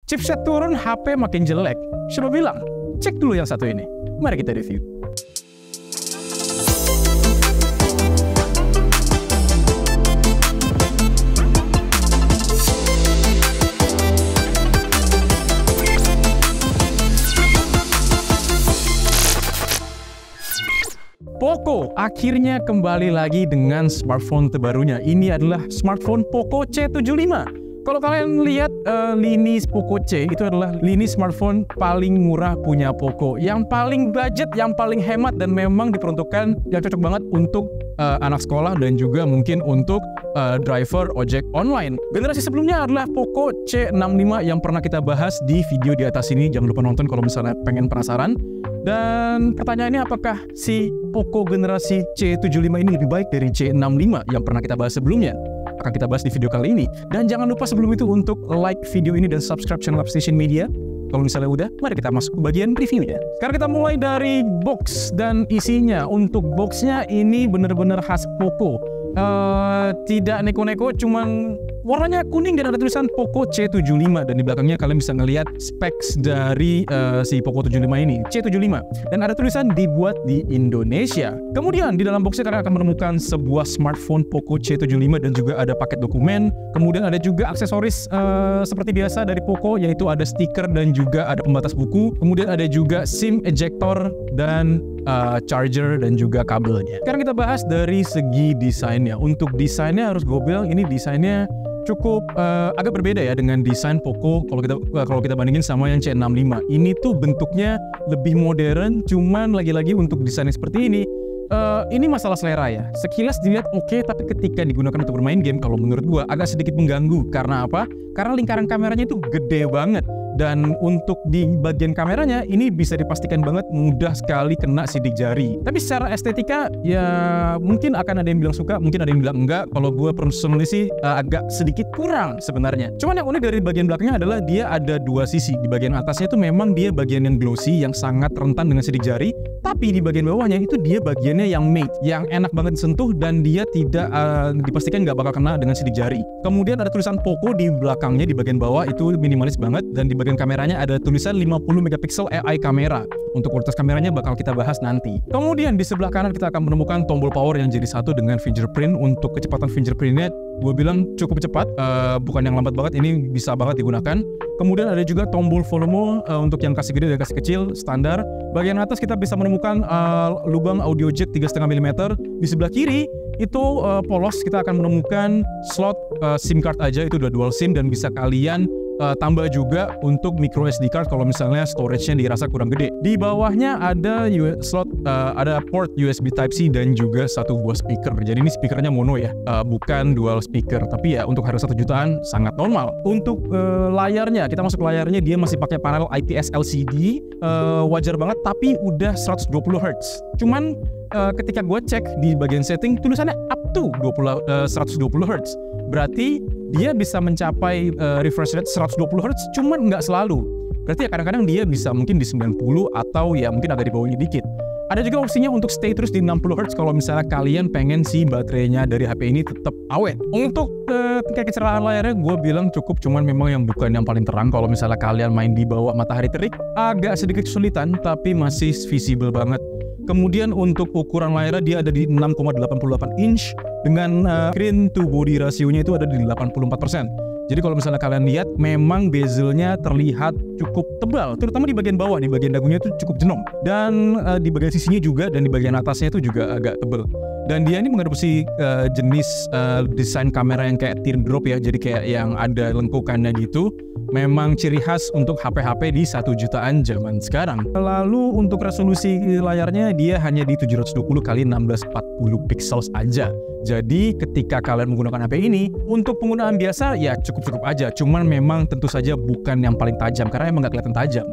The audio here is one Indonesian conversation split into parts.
Chipset turun, HP makin jelek. Siapa bilang? Cek dulu yang satu ini. Mari kita review. Poco akhirnya kembali lagi dengan smartphone terbarunya. Ini adalah smartphone Poco C75. Kalau kalian lihat lini Poco C itu adalah lini smartphone paling murah punya Poco, yang paling budget, yang paling hemat, dan memang diperuntukkan yang cocok banget untuk anak sekolah dan juga mungkin untuk driver ojek online. Generasi sebelumnya adalah Poco C65 yang pernah kita bahas di video di atas ini. Jangan lupa nonton kalau misalnya pengen penasaran. Dan pertanyaannya, apakah si Poco generasi C75 ini lebih baik dari C65 yang pernah kita bahas sebelumnya? Akan kita bahas di video kali ini. Dan jangan lupa sebelum itu untuk like video ini dan subscribe channel Upstation Media. Kalau misalnya udah, mari kita masuk ke bagian reviewnya. Sekarang kita mulai dari box dan isinya. Untuk boxnya ini bener-bener khas Poco. Tidak neko-neko, cuman warnanya kuning dan ada tulisan Poco C75, dan di belakangnya kalian bisa ngelihat specs dari si Poco 75 ini, C75, dan ada tulisan dibuat di Indonesia. Kemudian di dalam boxnya kalian akan menemukan sebuah smartphone Poco C75 dan juga ada paket dokumen. Kemudian ada juga aksesoris seperti biasa dari Poco, yaitu ada stiker dan juga ada pembatas buku. Kemudian ada juga SIM ejector dan charger dan juga kabelnya. Sekarang kita bahas dari segi desainnya. Untuk desainnya harus gue bilang ini desainnya cukup agak berbeda ya dengan desain Poco kalau kita bandingin sama yang C65. Ini tuh bentuknya lebih modern, cuman lagi-lagi untuk desainnya seperti ini masalah selera ya. Sekilas dilihat oke, tapi ketika digunakan untuk bermain game, kalau menurut gua agak sedikit mengganggu. Karena apa? Karena lingkaran kameranya itu gede banget. Dan untuk di bagian kameranya ini bisa dipastikan banget mudah sekali kena sidik jari. Tapi secara estetika ya mungkin akan ada yang bilang suka, mungkin ada yang bilang enggak. Kalau gue personally sih agak sedikit kurang sebenarnya. Cuman yang unik dari bagian belakangnya adalah dia ada dua sisi. Di bagian atasnya itu memang dia bagian yang glossy, yang sangat rentan dengan sidik jari. Tapi di bagian bawahnya itu dia bagiannya yang matte, yang enak banget disentuh dan dia tidak dipastikan nggak bakal kena dengan sidik jari. Kemudian ada tulisan Poco di belakangnya di bagian bawah, itu minimalis banget, dan di bagian kameranya ada tulisan 50 megapiksel AI kamera. Untuk kualitas kameranya bakal kita bahas nanti. Kemudian di sebelah kanan kita akan menemukan tombol power yang jadi satu dengan fingerprint. Untuk kecepatan fingerprintnya gue bilang cukup cepat, bukan yang lambat banget, ini bisa banget digunakan. Kemudian ada juga tombol volume untuk yang kasih gede dan kasih kecil, standar. Bagian atas kita bisa menemukan lubang audio jack 3,5 mm. Di sebelah kiri itu polos, kita akan menemukan slot SIM card aja, itu udah dual SIM, dan bisa kalian tambah juga untuk micro SD card kalau misalnya storage-nya dirasa kurang gede. Di bawahnya ada ada port USB Type-C dan juga satu buah speaker. Jadi ini speakernya mono ya, bukan dual speaker. Tapi ya untuk harga 1 jutaan sangat normal. Untuk layarnya, kita masuk ke layarnya, dia masih pakai panel IPS LCD, wajar banget, tapi udah 120 Hz. Cuman ketika gue cek di bagian setting tulisannya up to 120 Hz. Berarti dia bisa mencapai refresh rate 120 Hz, cuman nggak selalu. Berarti ya kadang-kadang dia bisa mungkin di 90 atau ya mungkin agak di bawahnya dikit. Ada juga opsinya untuk stay terus di 60 Hz kalau misalnya kalian pengen si baterainya dari HP ini tetap awet. Untuk tingkat kecerahan layarnya gue bilang cukup, cuman memang yang bukan yang paling terang. Kalau misalnya kalian main di bawah matahari terik agak sedikit kesulitan, tapi masih visible banget. Kemudian untuk ukuran layarnya dia ada di 6,88 inch dengan screen to body rasionya itu ada di 84%. Jadi kalau misalnya kalian lihat, memang bezelnya terlihat cukup tebal, terutama di bagian bawah, di bagian dagunya itu cukup jenong. Dan di bagian sisinya juga, dan di bagian atasnya itu juga agak tebal. Dan dia ini mengadopsi jenis desain kamera yang kayak teardrop ya, jadi kayak yang ada lengkukannya gitu. Memang ciri khas untuk HP-HP di 1 jutaan zaman sekarang. Lalu untuk resolusi layarnya dia hanya di 720 x 1640 pixels aja. Jadi ketika kalian menggunakan HP ini untuk penggunaan biasa ya cukup-cukup aja. Cuman memang tentu saja bukan yang paling tajam karena emang nggak kelihatan tajam.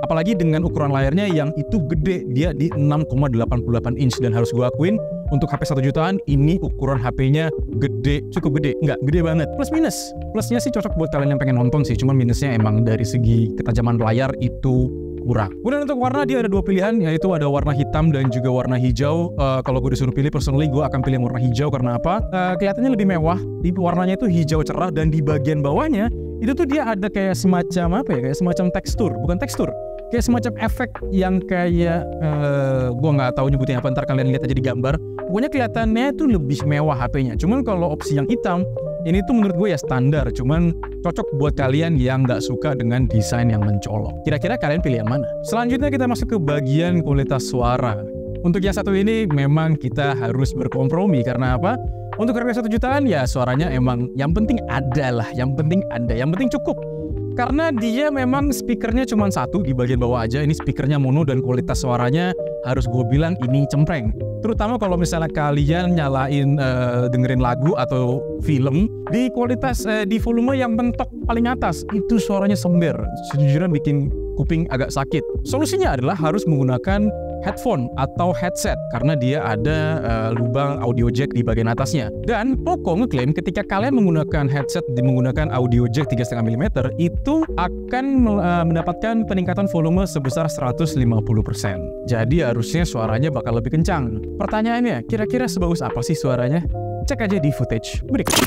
Apalagi dengan ukuran layarnya yang itu gede, dia di 6,88 inch, dan harus gue akuin untuk HP 1 jutaan ini ukuran HP-nya gede, cukup gede, nggak gede banget. Plus minus, plusnya sih cocok buat kalian yang pengen nonton sih, cuman minusnya emang dari segi ketajaman layar itu kurang. Kemudian untuk warna dia ada dua pilihan, yaitu ada warna hitam dan juga warna hijau. Kalau gue disuruh pilih, personally gue akan pilih warna hijau. Karena apa? Kelihatannya lebih mewah. Warnanya itu hijau cerah, dan di bagian bawahnya itu tuh dia ada kayak semacam apa ya, kayak semacam tekstur, bukan tekstur, kayak semacam efek yang kayak gua nggak tahu nyebutnya apa, ntar kalian lihat aja di gambar. Pokoknya kelihatannya tuh lebih mewah HP-nya. Cuman kalau opsi yang hitam ini tuh menurut gue ya standar, cuman cocok buat kalian yang nggak suka dengan desain yang mencolok. Kira-kira kalian pilih yang mana? Selanjutnya kita masuk ke bagian kualitas suara. Untuk yang satu ini memang kita harus berkompromi, karena apa? Untuk harga 1 jutaan ya suaranya emang yang penting ada lah, yang penting cukup. Karena dia memang speakernya cuma satu di bagian bawah aja, ini speakernya mono dan kualitas suaranya harus gue bilang ini cempreng. Terutama kalau misalnya kalian nyalain dengerin lagu atau film di kualitas di volume yang mentok paling atas, itu suaranya sember. Sejujurnya bikin kuping agak sakit. Solusinya adalah harus menggunakan headphone atau headset karena dia ada lubang audio jack di bagian atasnya. Dan Poco ngeklaim ketika kalian menggunakan headset menggunakan audio jack 3,5 mm itu akan mendapatkan peningkatan volume sebesar 150%. Jadi harusnya suaranya bakal lebih kencang. Pertanyaannya, kira-kira sebagus apa sih suaranya? Cek aja di footage berikut.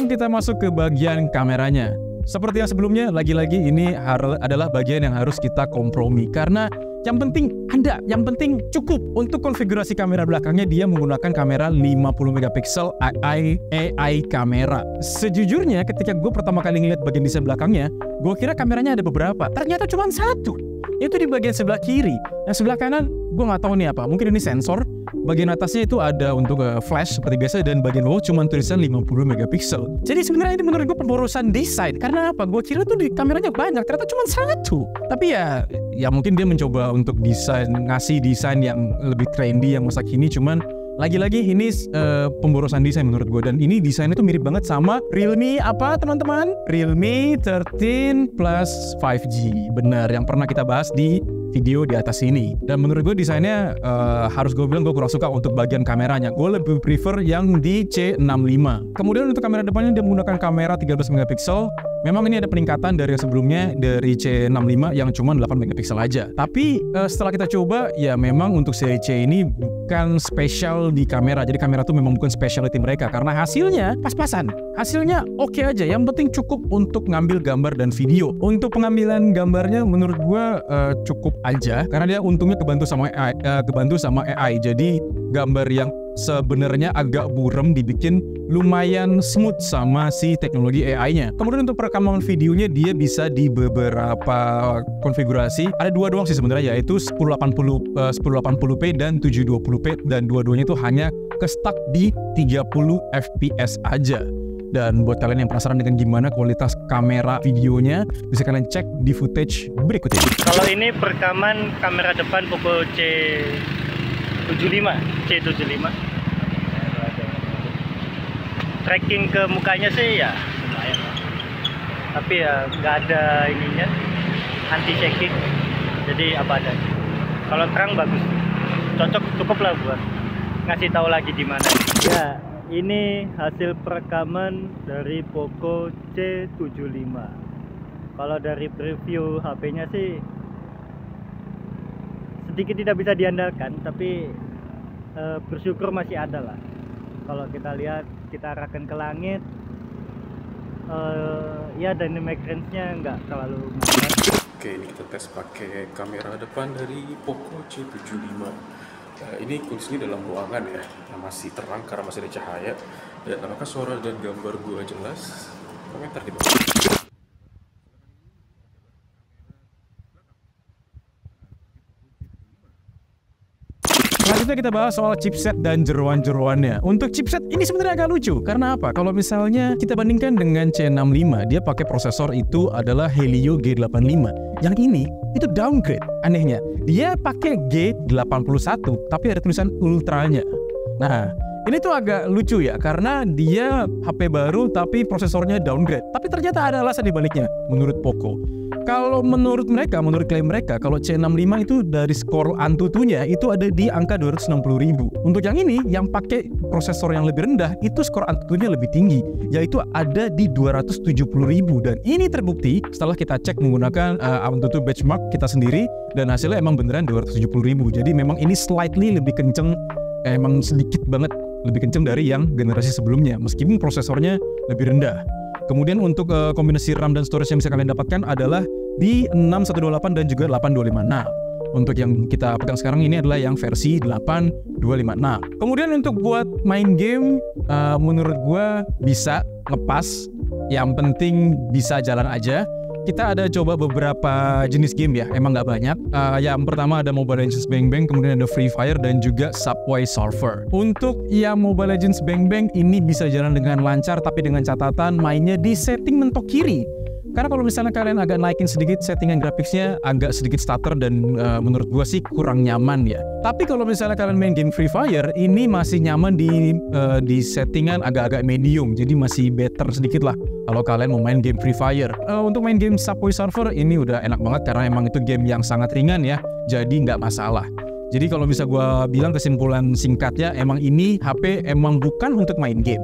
Kita masuk ke bagian kameranya. Seperti yang sebelumnya, lagi-lagi ini adalah bagian yang harus kita kompromi karena yang penting ada, yang penting cukup. Untuk konfigurasi kamera belakangnya dia menggunakan kamera 50 megapiksel AI kamera. Sejujurnya ketika gue pertama kali ngeliat bagian desain belakangnya, gue kira kameranya ada beberapa. Ternyata cuma satu. Itu di bagian sebelah kiri. Yang sebelah kanan gue nggak tahu nih apa. Mungkin ini sensor. Bagian atasnya itu ada untuk flash seperti biasa, dan bagian bawah cuma tulisan 50 megapiksel. Jadi sebenarnya ini menurut gue pemborosan desain. Karena apa? Gue kira tuh di kameranya banyak, ternyata cuma satu. Tapi ya mungkin dia mencoba untuk ngasih desain yang lebih trendy, yang masa kini. Cuman lagi-lagi ini pemborosan desain menurut gue. Dan ini desainnya tuh mirip banget sama Realme apa teman-teman? Realme 13 Plus 5G. Bener, yang pernah kita bahas di video di atas ini. Dan menurut gue desainnya harus gue bilang gue kurang suka untuk bagian kameranya. Gue lebih prefer yang di C65. Kemudian untuk kamera depannya dia menggunakan kamera 13 megapiksel. Memang ini ada peningkatan dari yang sebelumnya, dari C65 yang cuma 8 megapiksel aja. Tapi setelah kita coba, ya memang untuk seri C ini bukan spesial di kamera. Jadi kamera tuh memang bukan specialty mereka, karena hasilnya pas-pasan. Hasilnya oke aja, yang penting cukup untuk ngambil gambar dan video. Untuk pengambilan gambarnya menurut gue cukup aja, karena dia untungnya kebantu sama AI. Jadi gambar yang sebenarnya agak buram dibikin lumayan smooth sama si teknologi AI-nya. Kemudian untuk perekaman videonya dia bisa di beberapa konfigurasi. Ada dua doang sih sebenarnya, yaitu 1080p dan 720p, dan dua-duanya itu hanya ke-stuck di 30 fps aja. Dan buat kalian yang penasaran dengan gimana kualitas kamera videonya, bisa kalian cek di footage berikut ini. Kalau ini perekaman kamera depan Poco C75. Tracking ke mukanya sih ya lumayan, tapi ya nggak ada ininya, anti shaking, jadi apa adanya. Kalau terang bagus, cukup lah buat ngasih tahu lagi di mana. Ya, ini hasil perekaman dari Poco C75. Kalau dari preview HP-nya sih sedikit tidak bisa diandalkan, tapi bersyukur masih ada lah. Kalau kita lihat, kita arahkan ke langit, ya dynamic range-nya nggak terlalu mahal. Oke, ini kita tes pakai kamera depan dari Poco C75. Ini kondisinya dalam ruangan ya, masih terang karena masih ada cahaya. Dan apakah suara dan gambar gua jelas? Komentar di bawah. Selanjutnya kita bahas soal chipset dan jeroan-jeroannya. Untuk chipset ini sebenarnya agak lucu. Karena apa? Kalau misalnya kita bandingkan dengan C65, dia pakai prosesor itu adalah Helio G85. Yang ini itu downgrade. Anehnya, dia pakai G81 tapi ada tulisan ultranya. Nah, Ini tuh agak lucu ya, karena dia HP baru tapi prosesornya downgrade. Tapi ternyata ada alasan dibaliknya menurut Poco. Kalau menurut mereka, menurut klaim mereka, kalau C65 itu dari skor Antutunya itu ada di angka 260.000. Untuk yang ini, yang pakai prosesor yang lebih rendah, itu skor Antutunya lebih tinggi, yaitu ada di 270.000. Dan ini terbukti setelah kita cek menggunakan Antutu benchmark kita sendiri, dan hasilnya emang beneran 270.000. Jadi memang ini slightly lebih kenceng, emang sedikit banget lebih kenceng dari yang generasi sebelumnya, meskipun prosesornya lebih rendah. Kemudian untuk kombinasi RAM dan storage yang bisa kalian dapatkan adalah di 6128 dan juga 825. Nah, untuk yang kita pegang sekarang ini adalah yang versi 825. Nah, kemudian untuk buat main game, menurut gue bisa ngepas. Yang penting bisa jalan aja. Kita ada coba beberapa jenis game ya, emang nggak banyak. Yang pertama ada Mobile Legends Bang Bang, kemudian ada Free Fire dan juga Subway Surfer. Untuk yang Mobile Legends Bang Bang ini bisa jalan dengan lancar, tapi dengan catatan mainnya di setting mentok kiri. Karena kalau misalnya kalian agak naikin sedikit settingan grafiknya, agak sedikit stutter dan menurut gua sih kurang nyaman ya. Tapi kalau misalnya kalian main game Free Fire, ini masih nyaman di settingan agak-agak medium, jadi masih better sedikit lah kalau kalian mau main game Free Fire. Untuk main game Subway Surfer ini udah enak banget karena emang itu game yang sangat ringan ya, jadi nggak masalah. Jadi kalau bisa gua bilang kesimpulan singkatnya, emang ini HP emang bukan untuk main game.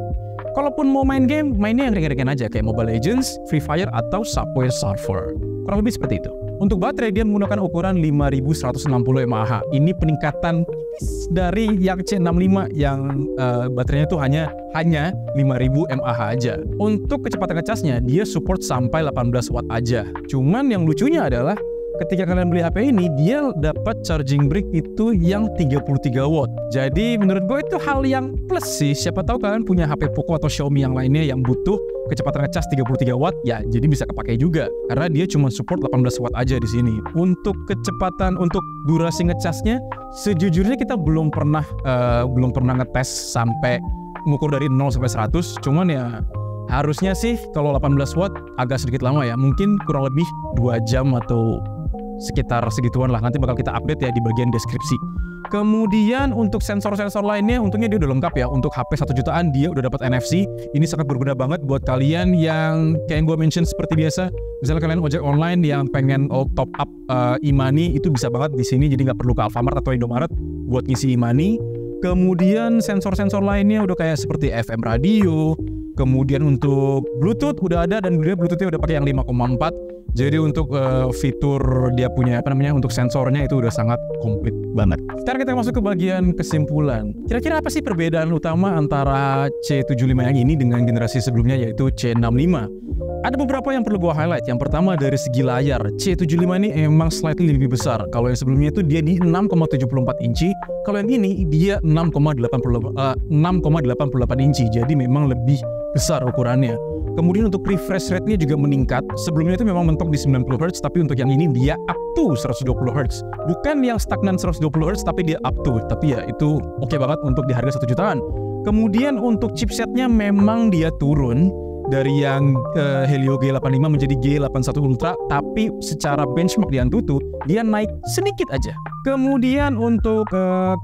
Kalaupun mau main game, mainnya yang ringan-ringan aja kayak Mobile Legends, Free Fire, atau Subway Surfer. Kurang lebih seperti itu. Untuk baterai dia menggunakan ukuran 5160 mAh. Ini peningkatan tipis dari yang C65 yang baterainya itu hanya 5000 mAh aja. Untuk kecepatan ngecasnya dia support sampai 18 watt aja. Cuman yang lucunya adalah ketika kalian beli HP ini, dia dapat charging brick itu yang 33 watt. Jadi menurut gue itu hal yang plus sih. Siapa tahu kalian punya HP Poco atau Xiaomi yang lainnya yang butuh kecepatan ngecas 33 watt, ya jadi bisa kepakai juga. Karena dia cuma support 18 watt aja di sini. Untuk kecepatan, untuk durasi ngecasnya, sejujurnya kita belum pernah ngetes sampai mengukur dari 0 sampai 100. Cuman ya harusnya sih kalau 18 watt agak sedikit lama ya. Mungkin kurang lebih 2 jam atau sekitar segituan lah, nanti bakal kita update ya di bagian deskripsi. Kemudian untuk sensor-sensor lainnya untungnya dia udah lengkap ya. Untuk HP 1 jutaan dia udah dapat NFC. Ini sangat berguna banget buat kalian yang kayak yang gue mention seperti biasa. Misalnya kalian ojek online yang pengen top up e-money, itu bisa banget di sini, jadi nggak perlu ke Alfamart atau Indomaret buat ngisi e-money. Kemudian sensor-sensor lainnya udah kayak seperti FM radio. Kemudian untuk Bluetooth udah ada, dan dia Bluetoothnya udah pakai yang 5,4. Jadi untuk fitur dia punya untuk sensornya itu udah sangat komplit banget. Sekarang kita masuk ke bagian kesimpulan. Kira-kira apa sih perbedaan utama antara C75 yang ini dengan generasi sebelumnya, yaitu C65? Ada beberapa yang perlu gue highlight. Yang pertama dari segi layar, C75 ini emang slightly lebih besar. Kalau yang sebelumnya itu dia di 6,74 inci, kalau yang ini dia 6,88 inci. Jadi memang lebih besar ukurannya. Kemudian untuk refresh rate-nya juga meningkat. Sebelumnya itu memang mentok di 90 Hz, tapi untuk yang ini dia up to 120 Hz. Bukan yang stagnan 120 Hz, tapi dia up to. Tapi ya itu oke banget untuk di harga 1 jutaan. Kemudian untuk chipsetnya memang dia turun dari yang Helio G85 menjadi G81 Ultra, tapi secara benchmark di Antutu dia naik sedikit aja. Kemudian untuk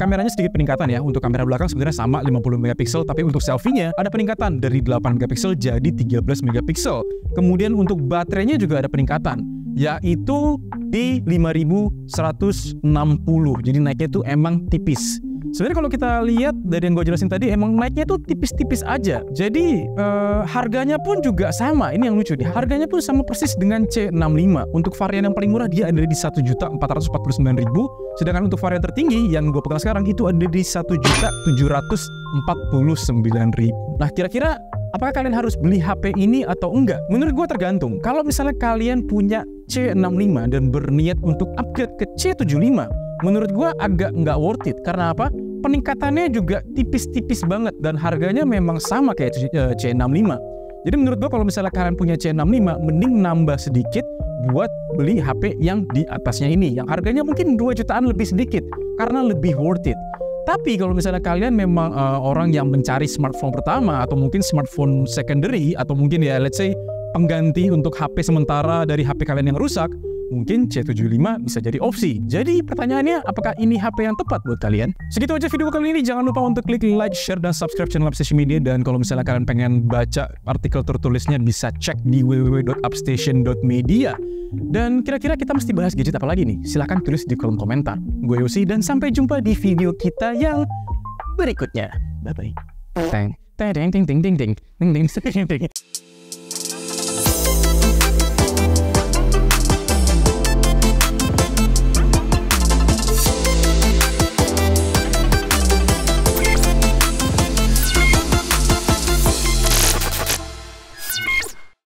kameranya sedikit peningkatan ya. Untuk kamera belakang sebenarnya sama 50 megapiksel, tapi untuk selfie-nya ada peningkatan dari 8 megapiksel jadi 13 megapiksel. Kemudian untuk baterainya juga ada peningkatan, yaitu di 5160. Jadi naiknya itu emang tipis. Sebenarnya kalau kita lihat dari yang gue jelasin tadi, emang naiknya tuh tipis-tipis aja. Jadi harganya pun juga sama. Ini yang lucu nih, harganya pun sama persis dengan C65. Untuk varian yang paling murah dia ada di 1.449.000. Sedangkan untuk varian tertinggi yang gue pegang sekarang itu ada di 1.749.000. Nah, kira-kira apakah kalian harus beli HP ini atau enggak? Menurut gue tergantung. Kalau misalnya kalian punya C65 dan berniat untuk upgrade ke C75, menurut gue agak nggak worth it. Karena apa? Peningkatannya juga tipis-tipis banget dan harganya memang sama kayak C65. Jadi menurut gue kalau misalnya kalian punya C65, mending nambah sedikit buat beli HP yang di atasnya ini, yang harganya mungkin 2 jutaan lebih sedikit, karena lebih worth it. Tapi kalau misalnya kalian memang orang yang mencari smartphone pertama, atau mungkin smartphone secondary, atau mungkin ya let's say pengganti untuk HP sementara dari HP kalian yang rusak, mungkin C75 bisa jadi opsi. Jadi pertanyaannya, apakah ini HP yang tepat buat kalian? Segitu aja video kali ini. Jangan lupa untuk klik like, share, dan subscribe channel Upstation Media. Dan kalau misalnya kalian pengen baca artikel tertulisnya, bisa cek di www.upstation.media. Dan kira-kira kita mesti bahas gadget apa lagi nih? Silahkan tulis di kolom komentar. Gue Yosi, dan sampai jumpa di video kita yang berikutnya. Bye-bye. Teng, teng, teng, teng, teng, teng, teng, teng.